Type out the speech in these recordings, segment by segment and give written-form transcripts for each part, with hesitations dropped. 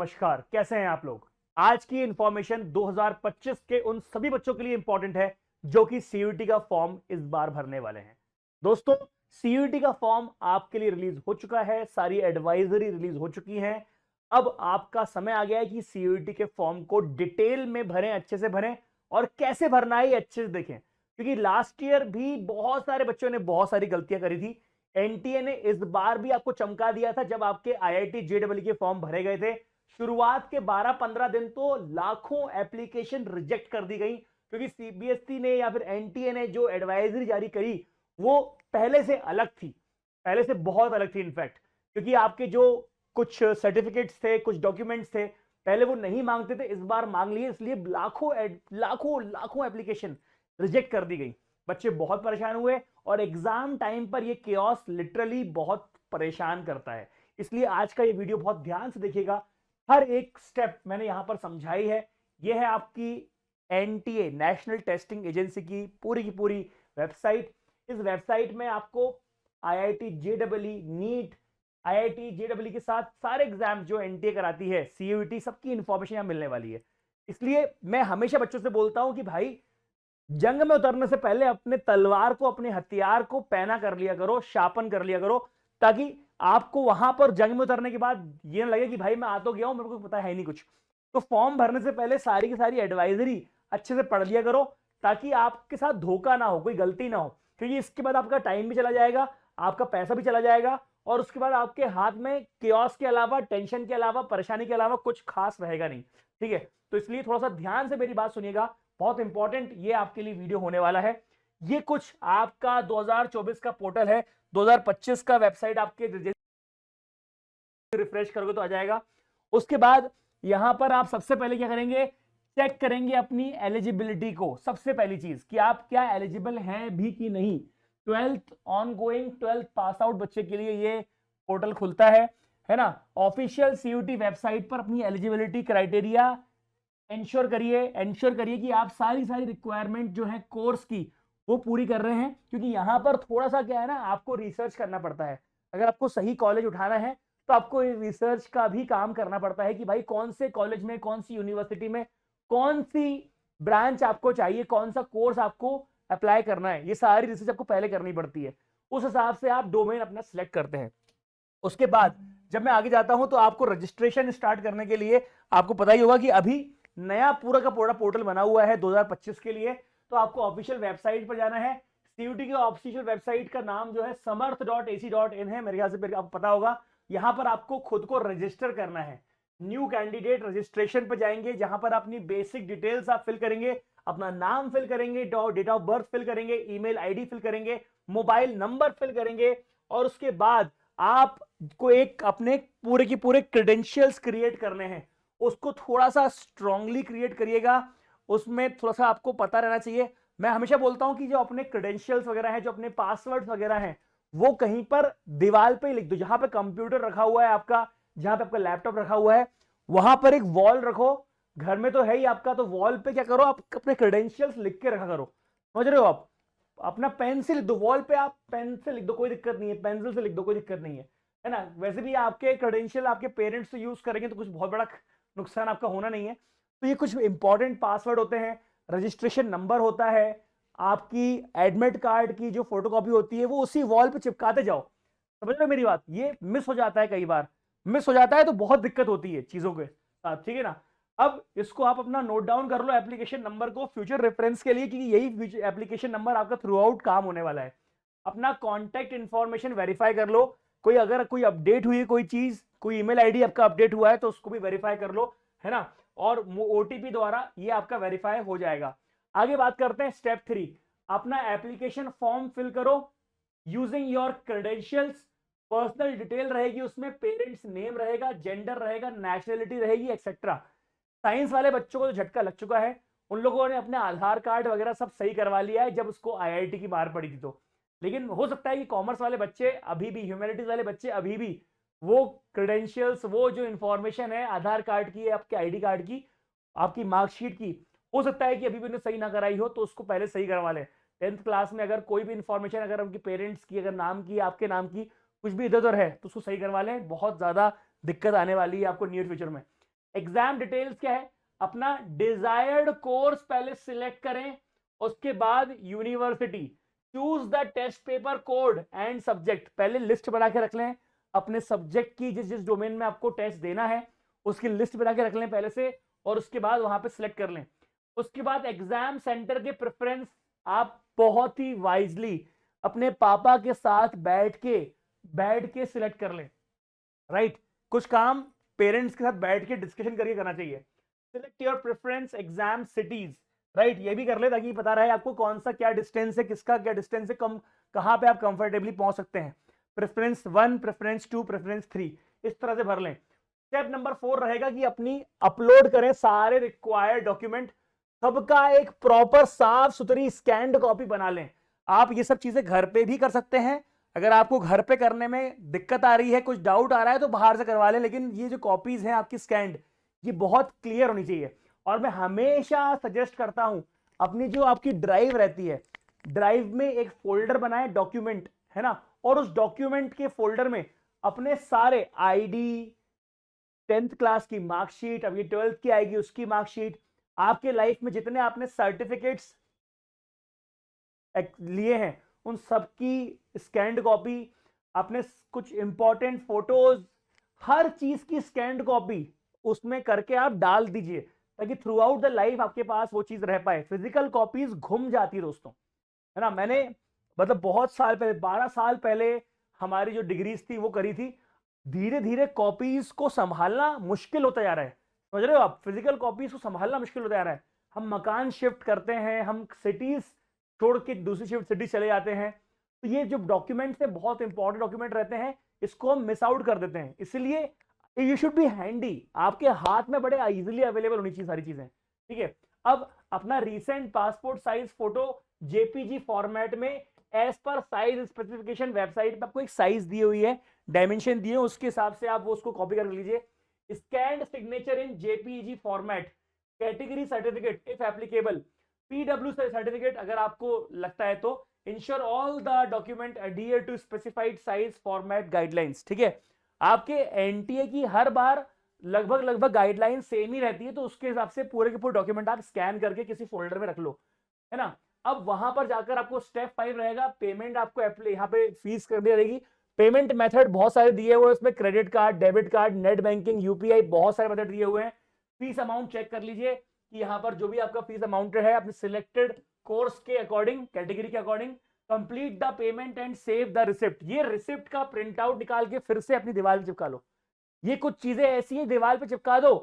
नमस्कार, कैसे हैं आप लोग। आज की इंफॉर्मेशन 2025 के उन सभी बच्चों के लिए इंपॉर्टेंट है जो कि सीयूईटी का फॉर्म इस बार भरने वाले हैं। दोस्तों, सीयूईटी का फॉर्म आपके लिए रिलीज हो चुका है, सारी एडवाइजरी रिलीज हो चुकी हैं। अब आपका समय आ गया है कि सीयूईटी के फॉर्म को डिटेल में भरें, अच्छे से भरें और कैसे भरना है ये अच्छे से देखें, क्योंकि लास्ट ईयर भी बहुत सारे बच्चों ने बहुत सारी गलतियां करी थी। एनटीए ने इस बार भी आपको चमका दिया था जब आपके आईआईटी जेईई के फॉर्म भरे गए थे। शुरुआत के 12-15 दिन तो लाखों एप्लीकेशन रिजेक्ट कर दी गई, क्योंकि सीबीएसई ने या फिर एनटीए ने जो एडवाइजरी जारी करी वो पहले से अलग थी, पहले से बहुत अलग थी इनफैक्ट। क्योंकि आपके जो कुछ सर्टिफिकेट्स थे, कुछ डॉक्यूमेंट्स थे, पहले वो नहीं मांगते थे, इस बार मांग लिए, इसलिए लाखों लाखों लाखों एप्लीकेशन रिजेक्ट कर दी गई। बच्चे बहुत परेशान हुए और एग्जाम टाइम पर ये केओस लिटरली बहुत परेशान करता है। इसलिए आज का ये वीडियो बहुत ध्यान से देखिएगा, हर एक स्टेप मैंने यहां पर समझाई है। ये है आपकी एनटीए नेशनल टेस्टिंग एजेंसी की पूरी वेबसाइट। इस वेबसाइट में आपको IIT JEE, NEET, IIT JEE के साथ सारे एग्जाम जो एनटीए कराती है, सीयूईटी, सबकी इंफॉर्मेशन यहां मिलने वाली है। इसलिए मैं हमेशा बच्चों से बोलता हूं कि भाई, जंग में उतरने से पहले अपने तलवार को, अपने हथियार को पैना कर लिया करो, शापन कर लिया करो, ताकि आपको वहां पर जंग में उतरने के बाद ये ना लगे कि भाई मैं आ तो गया हूं, मेरे को पता है नहीं कुछ। तो फॉर्म भरने से पहले सारी की सारी एडवाइजरी अच्छे से पढ़ लिया करो, ताकि आपके साथ धोखा ना हो, कोई गलती ना हो, क्योंकि इसके बाद आपका टाइम भी चला जाएगा, आपका पैसा भी चला जाएगा और उसके बाद आपके हाथ में केओस के अलावा, टेंशन के अलावा, परेशानी के अलावा कुछ खास रहेगा नहीं। ठीक है, तो इसलिए थोड़ा सा ध्यान से मेरी बात सुनिएगा, बहुत इंपॉर्टेंट ये आपके लिए वीडियो होने वाला है। ये कुछ आपका 2024 का पोर्टल है, 2025 का वेबसाइट आपके रिफ्रेश करोगे तो आ जाएगा। उसके बाद यहां पर आप सबसे पहले क्या करेंगे, चेक करेंगे अपनी एलिजिबिलिटी को। सबसे पहली चीज कि आप क्या एलिजिबल हैं भी कि नहीं। 12th on going, 12th pass out बच्चे के लिए ये पोर्टल खुलता है ना। ऑफिशियल सीयूटी वेबसाइट पर अपनी एलिजिबिलिटी क्राइटेरिया इंश्योर करिए कि आप सारी रिक्वायरमेंट जो है कोर्स की वो पूरी कर रहे हैं, क्योंकि यहां पर थोड़ा सा क्या है ना, आपको रिसर्च करना पड़ता है। अगर आपको सही कॉलेज उठाना है तो आपको रिसर्च का भी काम करना पड़ता है कि भाई कौन से कॉलेज में, कौन सी यूनिवर्सिटी में, कौन सी ब्रांच आपको चाहिए, कौन सा कोर्स आपको अप्लाई करना है, ये सारी रिसर्च आपको पहले करनी पड़ती है। उस हिसाब से आप डोमेन अपना सिलेक्ट करते हैं। उसके बाद जब मैं आगे जाता हूं तो आपको रजिस्ट्रेशन स्टार्ट करने के लिए, आपको पता ही होगा कि अभी नया पूरा का पूरा पोर्टल बना हुआ है 2025 के लिए। तो आपको ऑफिशियल वेबसाइट पर जाना है। सीयूटी की ऑफिशियल वेबसाइट का नाम जो है samarth.ac.in है, मेरे ख्याल से आपको पता होगा। यहां पर आपको खुद को रजिस्टर करना है। न्यू कैंडिडेट रजिस्ट्रेशन पर जाएंगे, जहां पर अपनी बेसिक डिटेल्स आप फिल करेंगे, अपना नाम फिल करेंगे, डेट ऑफ बर्थ फिल करेंगे, ईमेल आईडी फिल करेंगे, मोबाइल नंबर फिल करेंगे और उसके बाद आपको एक अपने पूरे की पूरे क्रेडेंशियल्स क्रिएट करने हैं। उसको थोड़ा सा स्ट्रांगली क्रिएट करिएगा, उसमें थोड़ा सा आपको पता रहना चाहिए। मैं हमेशा बोलता हूं कि जो अपने क्रेडेंशियल्स वगैरह हैं, जो अपने पासवर्ड्स वगैरह हैं, वो कहीं पर दीवार पे लिख दो। जहां पे कंप्यूटर रखा हुआ है आपका, जहां पे आपका लैपटॉप रखा हुआ है, वहां पर एक वॉल रखो। घर में तो है ही आपका, तो वॉल पे क्या करो, आप अपने क्रेडेंशियल्स लिख के रखा करो। समझ रहे हो आप। अपना पेन से लिख दो, वॉल पे आप पेन से लिख दो, कोई दिक्कत नहीं है, पेंसिल से लिख दो, कोई दिक्कत नहीं है ना। वैसे भी आपके क्रेडेंशियल आपके पेरेंट्स से यूज करेंगे तो कुछ बहुत बड़ा नुकसान आपका होना नहीं है। तो ये कुछ इंपॉर्टेंट पासवर्ड होते हैं, रजिस्ट्रेशन नंबर होता है, आपकी एडमिट कार्ड की जो फोटोकॉपी होती है वो उसी वॉल पे चिपकाते जाओ। समझ रहे हो मेरी बात। ये मिस हो जाता है, कई बार मिस हो जाता है तो बहुत दिक्कत होती है चीजों के साथ, ठीक है ना। अब इसको आप अपना नोट डाउन कर लो, एप्लीकेशन नंबर को, फ्यूचर रेफरेंस के लिए, क्योंकि यही एप्लीकेशन नंबर आपका थ्रू आउट काम होने वाला है। अपना कॉन्टैक्ट इंफॉर्मेशन वेरीफाई कर लो। कोई अगर कोई अपडेट हुई है, कोई चीज, कोई ईमेल आईडी आपका अपडेट हुआ है तो उसको भी वेरीफाई कर लो, है ना। और ओटीपी द्वारा ये आपका वेरीफाई हो जाएगा। आगे बात करते हैं स्टेप 3। अपना एप्लीकेशन फॉर्म फिल करो using your credentials. Personal detail रहेगी उसमें, पेरेंट्स नेम रहेगा, जेंडर रहेगा, नेशनलिटी रहेगी, एक्सेट्रा। साइंस वाले बच्चों को तो झटका लग चुका है, उन लोगों ने अपने आधार कार्ड वगैरह सब सही करवा लिया है जब उसको आईआईटी की मार पड़ी थी तो। लेकिन हो सकता है कि कॉमर्स वाले बच्चे अभी भी, ह्यूमैनिटीज वाले बच्चे अभी भी वो क्रेडेंशियल्स, वो जो इंफॉर्मेशन है आधार कार्ड की, आपके आईडी कार्ड की, आपकी मार्कशीट की, हो सकता है कि अभी भी उन्हें सही ना कराई हो, तो उसको पहले सही करवा लें। 10th क्लास में अगर कोई भी इंफॉर्मेशन, अगर उनके पेरेंट्स की, अगर नाम की, आपके नाम की कुछ भी इधर उधर है तो उसको सही करवा लें, बहुत ज्यादा दिक्कत आने वाली है आपको नियर फ्यूचर में। एग्जाम डिटेल्स क्या है, अपना डिजायर्ड कोर्स पहले सिलेक्ट करें, उसके बाद university, choose the test paper code and subject, पहले लिस्ट बना के रख लें अपने सब्जेक्ट की, जिस जिस डोमेन में आपको टेस्ट देना है उसकी लिस्ट बना के रख लें पहले से, और उसके बाद वहां पे सिलेक्ट कर लें। उसके बाद एग्जाम सेंटर के प्रेफरेंस आप बहुत ही वाइजली अपने पापा के साथ बैठ के सिलेक्ट कर लें, राइट। कुछ काम पेरेंट्स के साथ बैठ के डिस्कशन करके करना चाहिए। Select your preference exam cities, right, ये भी कर ले ताकि पता रहे आपको कौन सा क्या डिस्टेंस है, किसका क्या डिस्टेंस है, कम कहां पे आप कंफर्टेबली पहुंच सकते हैं। प्रेफरेंस 1, प्रेफरेंस 2, प्रेफरेंस 3, इस तरह से भर लें। स्टेप नंबर 4 रहेगा कि अपनी अपलोड करें सारे रिक्वायर्ड डॉक्यूमेंट, सबका एक प्रॉपर साफ सुथरी स्कैन्ड कॉपी बना लें। आप ये सब चीजें घर पे भी कर सकते हैं, अगर आपको घर पे करने में दिक्कत आ रही है, कुछ डाउट आ रहा है तो बाहर से करवा लें, लेकिन ये जो कॉपीज हैं आपकी स्कैन्ड, ये बहुत क्लियर होनी चाहिए। और मैं हमेशा सजेस्ट करता हूं अपनी जो आपकी ड्राइव रहती है, ड्राइव में एक फोल्डर बनाएं डॉक्यूमेंट, है ना, और उस डॉक्यूमेंट के फोल्डर में अपने सारे आईडी, 10th क्लास की मार्कशीट, अब ये 12th की आएगी उसकी मार्कशीट, आपके लाइफ में जितने आपने सर्टिफिकेट्स लिए हैं उन सबकी स्कैन्ड कॉपी, आपने कुछ इंपॉर्टेंट फोटोज, हर चीज की स्कैन्ड कॉपी उसमें करके आप डाल दीजिए ताकि थ्रू आउट द लाइफ आपके पास वो चीज रह पाए। फिजिकल कॉपीज घुम जाती है दोस्तों, है ना। मैंने मतलब बहुत साल पहले, 12 साल पहले हमारी जो डिग्रीज थी वो करी थी। धीरे धीरे कॉपीज को संभालना मुश्किल होता जा रहा है, समझ रहे हो आप, फिजिकल कॉपीज को संभालना मुश्किल होता जा रहा है। हम मकान शिफ्ट करते हैं, हम सिटीज छोड़ के दूसरी शिफ्ट सिटी चले जाते हैं, तो ये जो डॉक्यूमेंट्स है बहुत इंपॉर्टेंट डॉक्यूमेंट रहते हैं, इसको हम मिस आउट कर देते हैं। इसलिए यू शुड बी हैंडी, आपके हाथ में बड़े इजीली अवेलेबल होनी चाहिए सारी चीजें, ठीक है। अब अपना recent passport size photo JPG format में as per size specification, website पे आपको एक साइज दी हुई है, डायमेंशन दिए, उसके हिसाब से आप वो उसको कॉपी कर लीजिए। Scanned signature in JPG format, category certificate if applicable, PW certificate अगर आपको लगता है तो, ensure all the document adhere to specified size format guidelines, ठीक है। आपके एनटीए की हर बार लगभग गाइडलाइन सेम ही रहती है, तो उसके हिसाब से पूरे के पूरे डॉक्यूमेंट आप स्कैन करके किसी फोल्डर में रख लो, है ना। अब वहां पर जाकर आपको स्टेप 5 रहेगा, पेमेंट आपको यहाँ पे फीस करनी रहेगी। पेमेंट मेथड बहुत सारे दिए हुए हैं उसमें, credit card, debit card, net banking, UPI, बहुत सारे मेथड दिए हुए हैं। फीस अमाउंट चेक कर लीजिए कि यहाँ पर जो भी आपका फीस अमाउंट है अपने सिलेक्टेड कोर्स के अकॉर्डिंग, कैटेगरी के according, complete the payment and save the receipt. ये रिसिप्ट का प्रिंट आउट निकाल के फिर से अपनी दीवार पे चिपका लो। ये कुछ चीजें ऐसी हैं दीवार पे चिपका दो,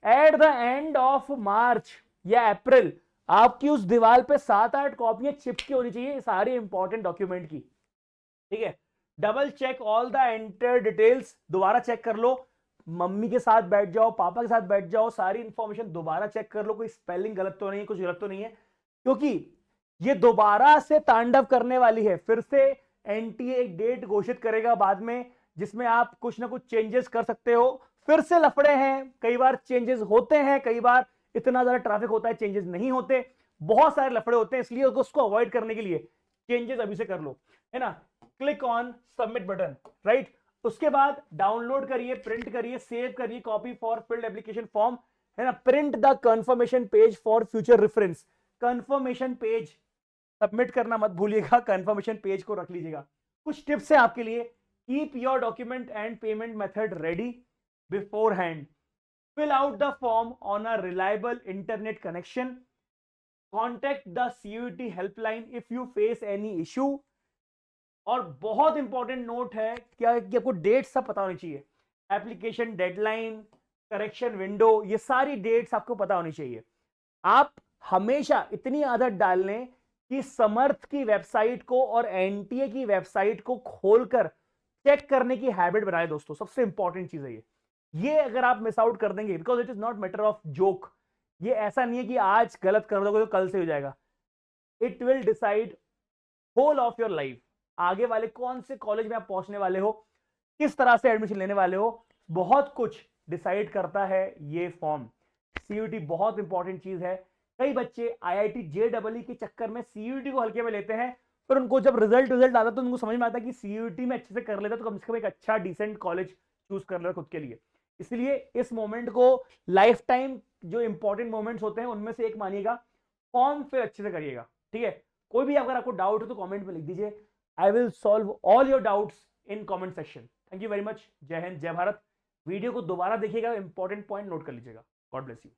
at the end of March या अप्रैल आपकी उस दीवार पे 7-8 कॉपियां चिपकी होनी चाहिए सारी इंपॉर्टेंट डॉक्यूमेंट की, ठीक है। Double check all the enter details, दोबारा चेक कर लो, मम्मी के साथ बैठ जाओ, पापा के साथ बैठ जाओ, सारी इंफॉर्मेशन दोबारा चेक कर लो, कोई स्पेलिंग गलत तो नहीं है, कुछ गलत तो नहीं है, क्योंकि ये दोबारा से तांडव करने वाली है। फिर से एनटीए एक डेट घोषित करेगा बाद में जिसमें आप कुछ ना कुछ चेंजेस कर सकते हो। फिर से लफड़े हैं, कई बार चेंजेस होते हैं, कई बार इतना ज्यादा ट्रैफिक होता है चेंजेस नहीं होते, बहुत सारे लफड़े होते हैं, इसलिए उसको अवॉइड करने के लिए चेंजेस अभी से कर लो, है ना। Click on submit button, right. उसके बाद डाउनलोड करिए, प्रिंट करिए, सेव करिए copy for field application form, है ना। Print the confirmation page for future reference, confirmation page submit करना मत भूलिएगा, कंफर्मेशन पेज को रख लीजिएगा। कुछ टिप्स है आपके लिए, keep your document and payment method ready beforehand, fill out the form on a reliable internet connection, contact the CUET helpline if you face any issue। और बहुत इंपॉर्टेंट नोट है क्या कि आपको डेट सब पता होनी चाहिए, एप्लीकेशन डेडलाइन, करेक्शन विंडो, ये सारी डेट्स आपको पता होनी चाहिए। आप हमेशा इतनी आदत डाल लें कि समर्थ की वेबसाइट को और एनटीए की वेबसाइट को खोलकर चेक करने की हैबिट बनाए दोस्तों, सबसे इंपॉर्टेंट चीज है ये अगर आप मिस आउट कर देंगे, because it is not matter of joke, ये ऐसा नहीं है कि आज गलत कर दोगे तो कल से हो जाएगा, it will decide whole of your life. आगे वाले कौन से कॉलेज में आप पहुंचने वाले हो, किस तरह से एडमिशन लेने वाले हो, बहुत कुछ डिसाइड करता है ये फॉर्म। सीयूटी बहुत इंपॉर्टेंट चीज है। कई बच्चे आईआईटी जेईई के चक्कर में सीयूटी को हल्के में लेते हैं, पर उनको जब रिजल्ट आता तो उनको समझ में आता है कि सीयूटी में अच्छे से कर लेता तो कम से कम एक अच्छा डिसेंट कॉलेज चूज कर ले खुद के लिए। इसलिए इस मोमेंट को लाइफ टाइम जो इंपॉर्टेंट मोमेंट्स होते हैं उनमें से एक मानिएगा, फॉर्म फिर अच्छे से करिएगा, ठीक है। कोई भी अगर आपको डाउट हो तो कमेंट में लिख दीजिए, I will solve all your doubts in comment section. Thank you very much. जय हिंद, जय भारत। वीडियो को दोबारा देखिएगा, इंपॉर्टेंट पॉइंट नोट कर लीजिएगा। God bless you.